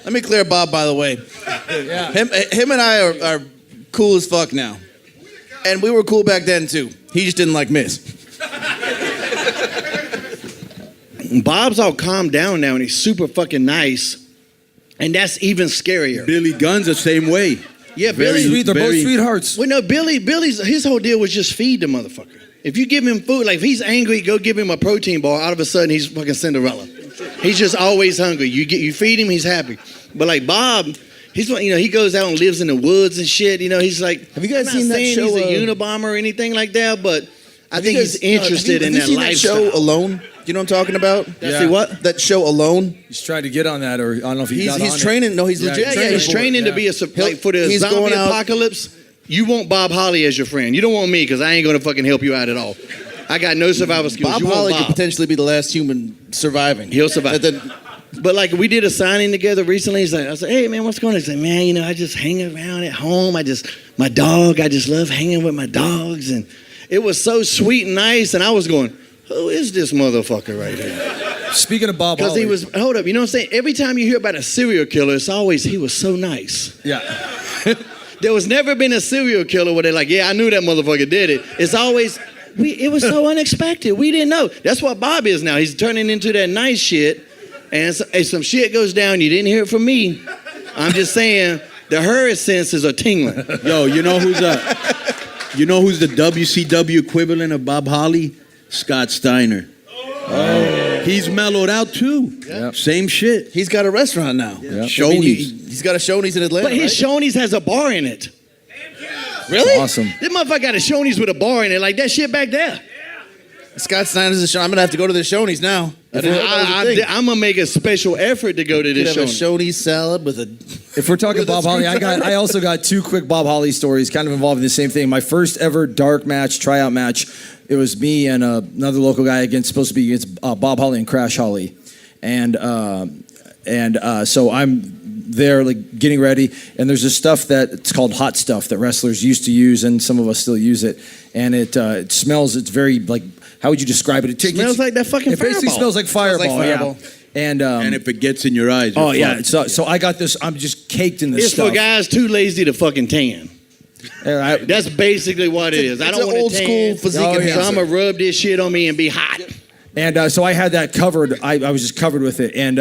Let me clear Bob, by the way. Yeah. Him and I are cool as fuck now. And we were cool back then, too. He just didn't like Miz. Bob's all calmed down now, and he's super fucking nice. And that's even scarier. Billy Gunn's the same way. Yeah, Billy. They're both sweethearts. Well, no, Billy's his whole deal was just feed the motherfucker. If you give him food, like if he's angry, go give him a protein bar. All of a sudden, he's fucking Cinderella. He's just always hungry. You feed him, he's happy. But like Bob, he goes out and lives in the woods and shit. He's like, have you guys seen that show? He's a Unabomber or anything like that, but I think he's interested in that lifestyle. That show Alone? Do you know what I'm talking about? Yeah. See what? That show Alone? He's trying to get on that, or I don't know if he's training. No, he's legit. Yeah, he's training to be for the zombie apocalypse. You want Bob Holly as your friend. You don't want me because I ain't gonna fucking help you out at all. I got no survival skills. Bob Holly could potentially be the last human surviving. He'll survive. But like we did a signing together recently. I was like, hey man, what's going on? He's like, man, I just hang around at home. I just love hanging with my dogs. And it was so sweet and nice. And I was going, who is this motherfucker right here? Speaking of Bob Holly. Because hold up, you know what I'm saying? Every time you hear about a serial killer, it's always, he was so nice. Yeah. There was never been a serial killer where they're like, yeah, I knew that motherfucker did it. It's always, it was so unexpected. We didn't know. That's what Bob is now. He's turning into that nice shit. And if some shit goes down, you didn't hear it from me. I'm just saying, the herd senses are tingling. Yo, you know who's the WCW equivalent of Bob Holly? Scott Steiner. Oh. He's mellowed out too. Yep. Same shit. He's got a restaurant now. Yep. Shoney's. He's got a Shoney's in Atlanta. But his Shoney's has a bar in it. Really? Awesome. This motherfucker got a Shoney's with a bar in it, like that shit back there. Scott Steiner's a show. I'm gonna have to go to the Shoney's now. I'm gonna make a special effort to go to this Shoney's. A Shoney's salad with a. If we're talking Bob Holly, I also got two quick Bob Holly stories, kind of involving the same thing. My first ever dark match, tryout match. It was me and another local guy supposed to be against Bob Holly and Crash Holly, and so I'm there like getting ready, and there's this stuff it's called hot stuff that wrestlers used to use, and some of us still use it, and it smells. It's very like, how would you describe it? It smells like that fucking Fireball. It basically smells like Fireball. Yeah. And if it gets in your eyes, oh yeah. So I got this. I'm just caked in this stuff. It's for guys too lazy to fucking tan. That's basically what it is. I don't want to tan. Old school physique. So I'm gonna rub this shit on me and be hot. And so I had that covered. I was just covered with it. And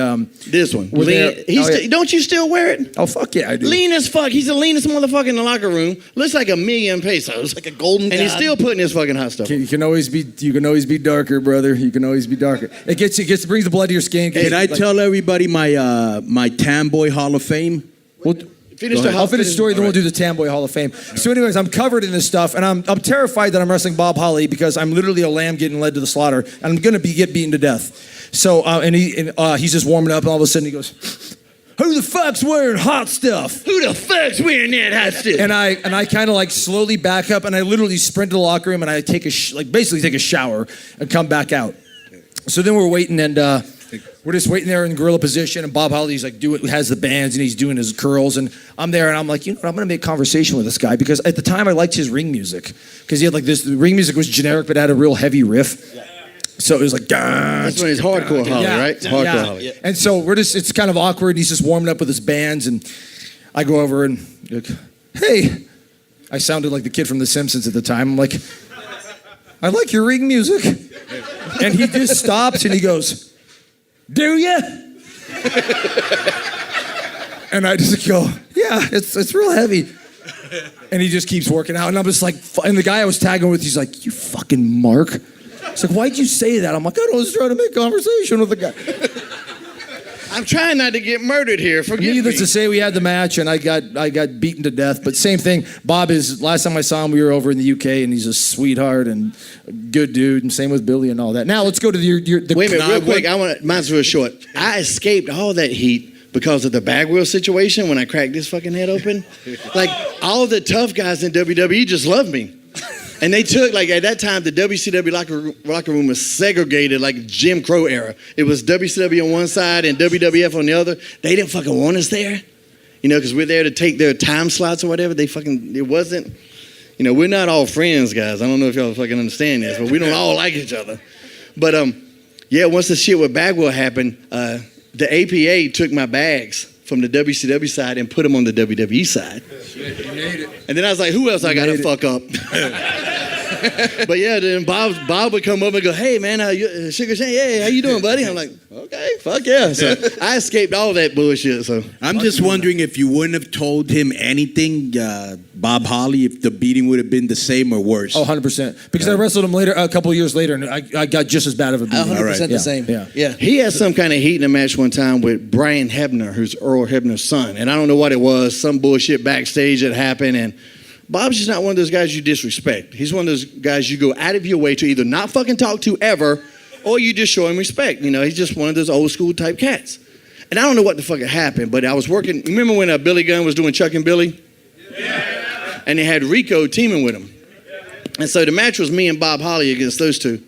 this one, don't you still wear it? Oh fuck yeah, I do. Lean as fuck. He's the leanest motherfucker in the locker room. Looks like $1,000,000 pesos, like a golden. And he's still putting his fucking hot stuff. You can always be darker, brother. You can always be darker. It brings the blood to your skin. Can I tell everybody my Tan Boy Hall of Fame? I'll finish the story, then we'll do the Tan Boy Hall of Fame. So anyways, I'm covered in this stuff, and I'm terrified that I'm wrestling Bob Holly because I'm literally a lamb getting led to the slaughter, and I'm going to get beaten to death. So, he's just warming up, and all of a sudden he goes, who the fuck's wearing hot stuff? Who the fuck's wearing that hot stuff? And I kind of like slowly back up, and I literally sprint to the locker room, and I basically take a shower and come back out. So then we're waiting, and we're just waiting there in gorilla position, and Bob Holly's like has the bands, and he's doing his curls, and I'm there, and I'm like, I'm gonna make conversation with this guy because at the time I liked his ring music because he had like this. The ring music was generic, but had a real heavy riff. Yeah. So it was like, that's when he's hardcore Holly, right? It's hardcore Holly. Yeah. And so it's kind of awkward. And he's just warming up with his bands, and I go over and like, hey, I sounded like the kid from The Simpsons at the time. I'm like, I like your ring music, and he just stops and he goes, do you? And I just go, yeah, it's real heavy. And he just keeps working out. And I'm just like, and the guy I was tagging with, he's like, you fucking mark. It's like, why'd you say that? I'm like, I was trying to make conversation with the guy. I'm trying not to get murdered here. Forgive me. Needless to say, we had the match, and I got beaten to death. But same thing. Bob is. Last time I saw him, we were over in the UK, and he's a sweetheart and a good dude. And same with Billy and all that. Now let's go to the. Wait a minute, real quick. Mine's real short. I escaped all that heat because of the Bagwell situation when I cracked this fucking head open. Like all the tough guys in WWE just loved me. And they took, like, at that time, the WCW locker room was segregated like Jim Crow era. It was WCW on one side and WWF on the other. They didn't fucking want us there, because we're there to take their time slots or whatever. It wasn't, we're not all friends, guys. I don't know if y'all fucking understand this, but we don't all like each other. But, once the shit with Bagwell happened, the APA took my bags from the WCW side and put him on the WWE side. And then I was like, who else I got to fuck up? But yeah, then Bob would come up and go, hey, man, Sugar Shane, hey, how you doing, buddy? I'm like, okay, fuck yeah. So I escaped all that bullshit. So I'm just wondering if you wouldn't have told him anything, Bob Holly, if the beating would have been the same or worse. Oh, 100%. Because I wrestled him later, a couple of years later, and I got just as bad of a beating. 100% the same. Yeah. he had some kind of heat in a match one time with Brian Hebner, who's Earl Hebner's son. And I don't know what it was, some bullshit backstage that happened. And Bob's just not one of those guys you disrespect. He's one of those guys you go out of your way to either not fucking talk to ever, or you just show him respect. You know, he's just one of those old school type cats. And I don't know what the fuck happened, but I was working. Remember when Billy Gunn was doing Chuck and Billy? Yeah. And they had Rico teaming with him. And so the match was me and Bob Holly against those two.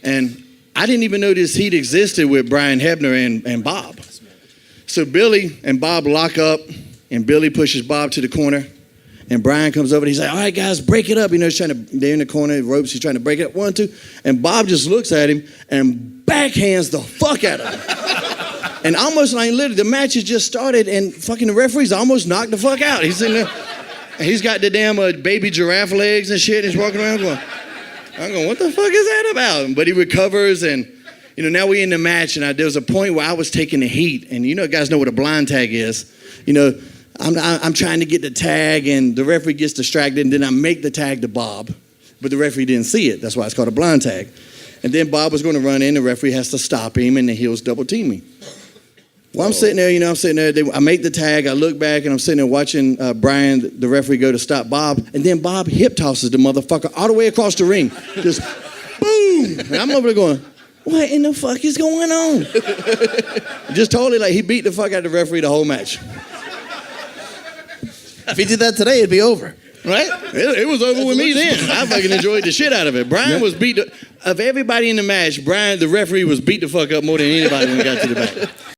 And I didn't even know this heat existed with Brian Hebner and Bob. So Billy and Bob lock up, and Billy pushes Bob to the corner. And Brian comes over and he's like, all right, guys, break it up. You know, they're in the corner, ropes, he's trying to break it up, 1, 2. And Bob just looks at him and backhands the fuck out of him. And almost like literally, the match has just started and fucking the referee's almost knocked the fuck out. He's in there, and he's got the damn baby giraffe legs and shit, and he's walking around going, I'm going, what the fuck is that about? But he recovers, and, you know, now we're in the match, and there was a point where I was taking the heat, and you know, guys know what a blind tag is. You know, I'm trying to get the tag, and the referee gets distracted, and then I make the tag to Bob, but the referee didn't see it. That's why it's called a blind tag. And then Bob was going to run in, the referee has to stop him, and the heels double team me. Well, I'm sitting there, you know, I make the tag, I look back, and I'm sitting there watching Brian, the referee, go to stop Bob, and then Bob hip tosses the motherfucker all the way across the ring. Just boom! And I'm over there going, what in the fuck is going on? Just totally like he beat the fuck out of the referee the whole match. If he did that today, it'd be over. Right? It was over with me then. I fucking enjoyed the shit out of it. Brian was beat, of everybody in the match, Brian, the referee, was beat the fuck up more than anybody when we got to the back.